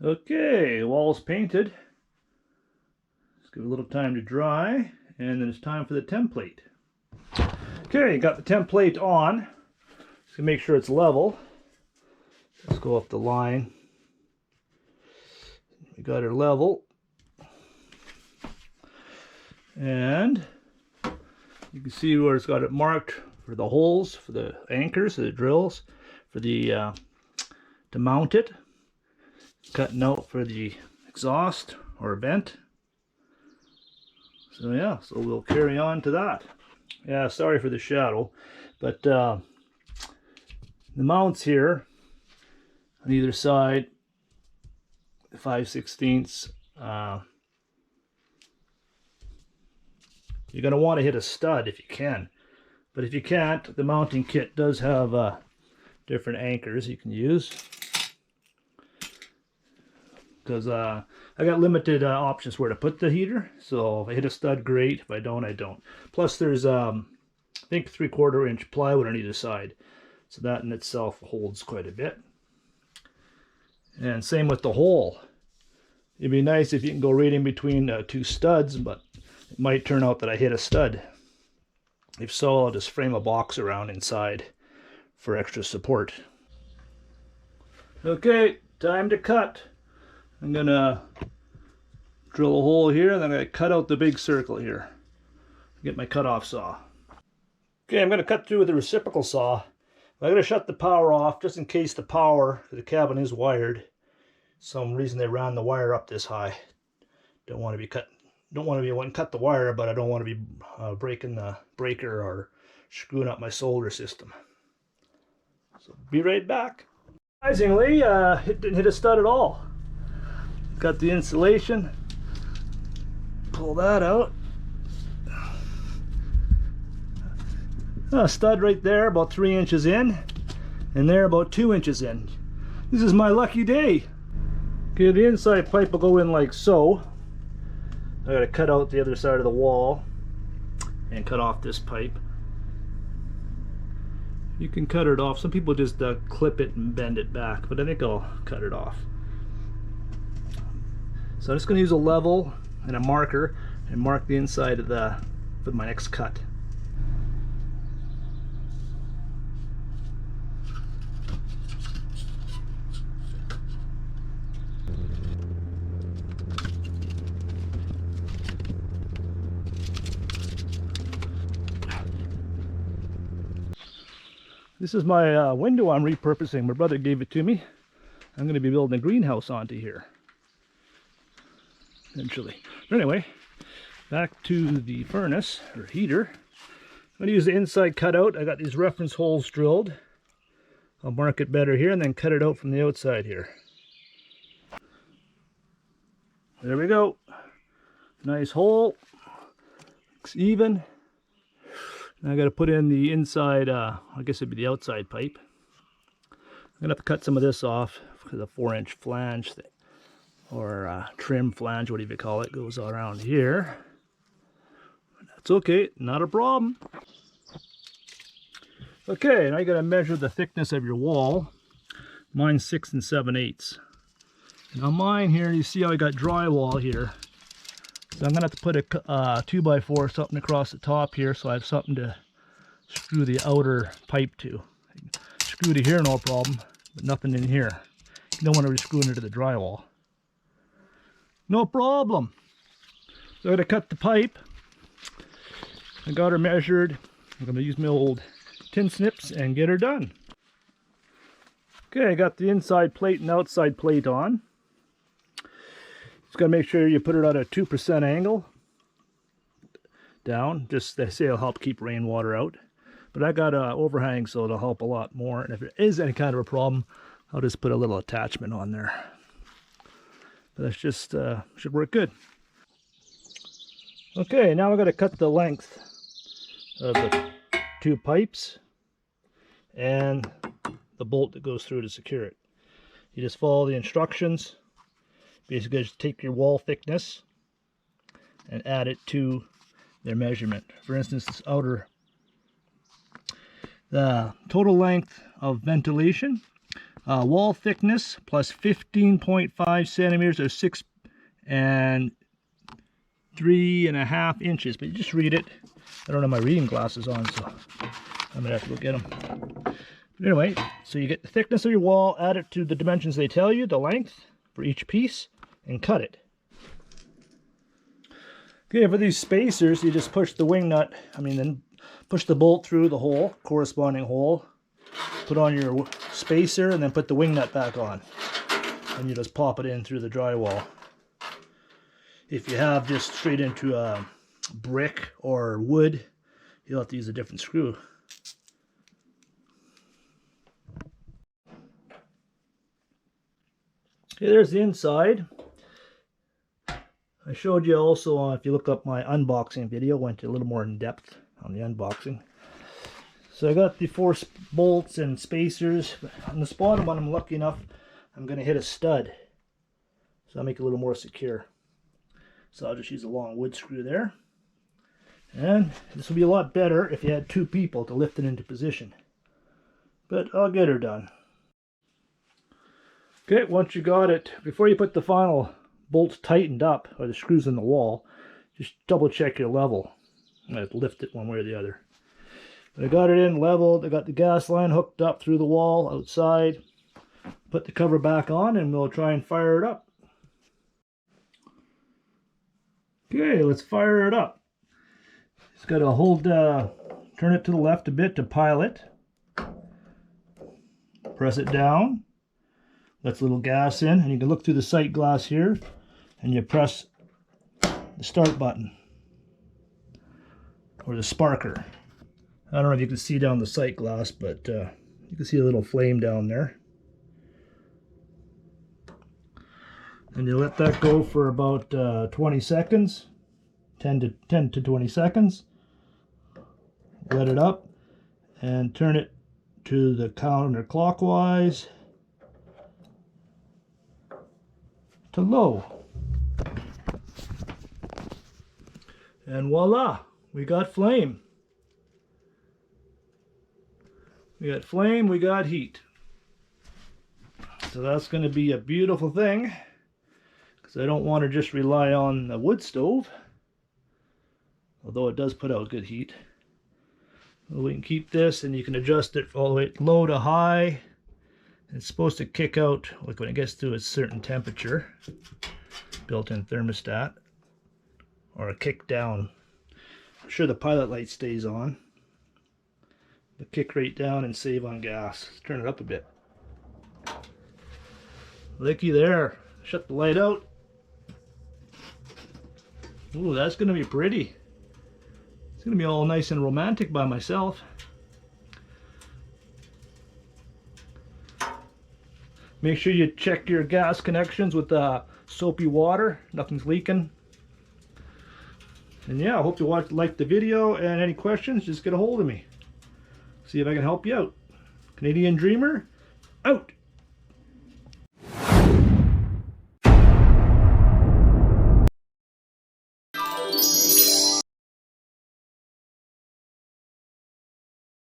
Okay, wall's painted. Let's give it a little time to dry, and then it's time for the template. Okay, got the template on. Just gonna make sure it's level. Let's go up the line. We got her level. And you can see where it's got it marked for the holes, for the anchors, the drills, for the to mount it. Cutting out for the exhaust or vent. So yeah, so we'll carry on to that. Yeah, sorry for the shadow, but the mounts here on either side, 5/16. You're going to want to hit a stud if you can, but if you can't, the mounting kit does have different anchors you can use. Because I got limited options where to put the heater, so if I hit a stud, great. If I don't, I don't. Plus there's I think 3/4 inch plywood on either side, so that in itself holds quite a bit. And same with the hole. It'd be nice if you can go right in between two studs, but it might turn out that I hit a stud. If so, I'll just frame a box around inside for extra support. Okay, time to cut. I'm gonna drill a hole here, and then I'm gonna cut out the big circle here. Get my cutoff saw. Okay, I'm gonna cut through with a reciprocal saw. I'm gonna shut the power off just in case the power for the cabin is wired. Some reason they ran the wire up this high. Don't want to be cut. Don't want to be cut the wire, but I don't want to be breaking the breaker or screwing up my solar system. So be right back. Surprisingly, it didn't hit a stud at all. Got the insulation, pull that out. A stud right there about 3 inches in, and there about 2 inches in. This is my lucky day. Okay, the inside pipe will go in like so. I gotta cut out the other side of the wall and cut off this pipe. You can cut it off. Some people just clip it and bend it back, but I think I'll cut it off. So I'm just going to use a level and a marker and mark the inside of for my next cut. This is my window I'm repurposing. My brother gave it to me. I'm going to be building a greenhouse onto here eventually. But anyway, back to the furnace or heater. I'm going to use the inside cutout. I got these reference holes drilled. I'll mark it better here and then cut it out from the outside here. There we go. Nice hole. Looks even. Now I got to put in the inside, I guess it'd be the outside pipe. I'm going to have to cut some of this off because a 4-inch flange thing, or trim flange, whatever you call it, goes around here. That's okay, not a problem. Okay, now you got to measure the thickness of your wall. Mine's 6 7/8. Now mine here, you see how I got drywall here. So I'm going to have to put a 2x4 something across the top here so I have something to screw the outer pipe to. Screw to here, no problem, but nothing in here. You don't want to be screwing it to the drywall. No problem. So I'm going to cut the pipe. I got her measured. I'm going to use my old tin snips and get her done. Okay, I got the inside plate and outside plate on. Just got to make sure you put it at a 2% angle down. Just they say it'll help keep rainwater out. But I got a overhang, so it'll help a lot more. And if there is any kind of a problem, I'll just put a little attachment on there. But that's just should work good. Okay, now we're going to cut the length of the 2 pipes and the bolt that goes through to secure it. You just follow the instructions. Basically, just take your wall thickness and add it to their measurement. For instance, this outer, the total length of ventilation Wall thickness plus 15.5 centimeters or 6 and 3.5 inches. But you just read it. I don't have my reading glasses on, so I'm gonna have to go get them. But anyway, so you get the thickness of your wall, add it to the dimensions they tell you, the length for each piece, and cut it. Okay, for these spacers, you just push the wing nut, then push the bolt through the hole, corresponding hole, put on your spacer, and then put the wing nut back on. And you just pop it in through the drywall. If you have just straight into a brick or wood, you'll have to use a different screw. Okay, there's the inside. I showed you also, if you look up my unboxing video, went a little more in depth on the unboxing. So I got the 4 bolts and spacers. On this bottom one, I'm lucky enough, I'm going to hit a stud. So I'll make it a little more secure. So I'll just use a long wood screw there. And this will be a lot better if you had 2 people to lift it into position. But I'll get her done. Okay, once you got it, before you put the final bolts tightened up, or the screws in the wall, just double check your level. Lift it one way or the other. But I got it in leveled. I got the gas line hooked up through the wall outside. Put the cover back on and we'll try and fire it up. Okay, let's fire it up. Just got to hold, turn it to the left a bit to pilot. Press it down. Lets a little gas in, and you can look through the sight glass here, and you press the start button, or the sparker. I don't know if you can see down the sight glass, but you can see a little flame down there. And you let that go for about 20 seconds, 10 to 20 seconds. Let it up and turn it to the counterclockwise to low. And voila, we got flame. We got flame, we got heat. So that's going to be a beautiful thing, because I don't want to just rely on the wood stove, although it does put out good heat. We can keep this, and you can adjust it all the way low to high. It's supposed to kick out like when it gets to a certain temperature, built-in thermostat, or a kick down. I'm sure the pilot light stays on, but kick right down and save on gas. Let's turn it up a bit. Looky there. Shut the light out. Ooh, that's gonna be pretty. It's gonna be all nice and romantic by myself. Make sure you check your gas connections with soapy water. Nothing's leaking. And yeah, I hope you liked the video, and any questions, just get a hold of me. See if I can help you out. Canadian Dreamer, out!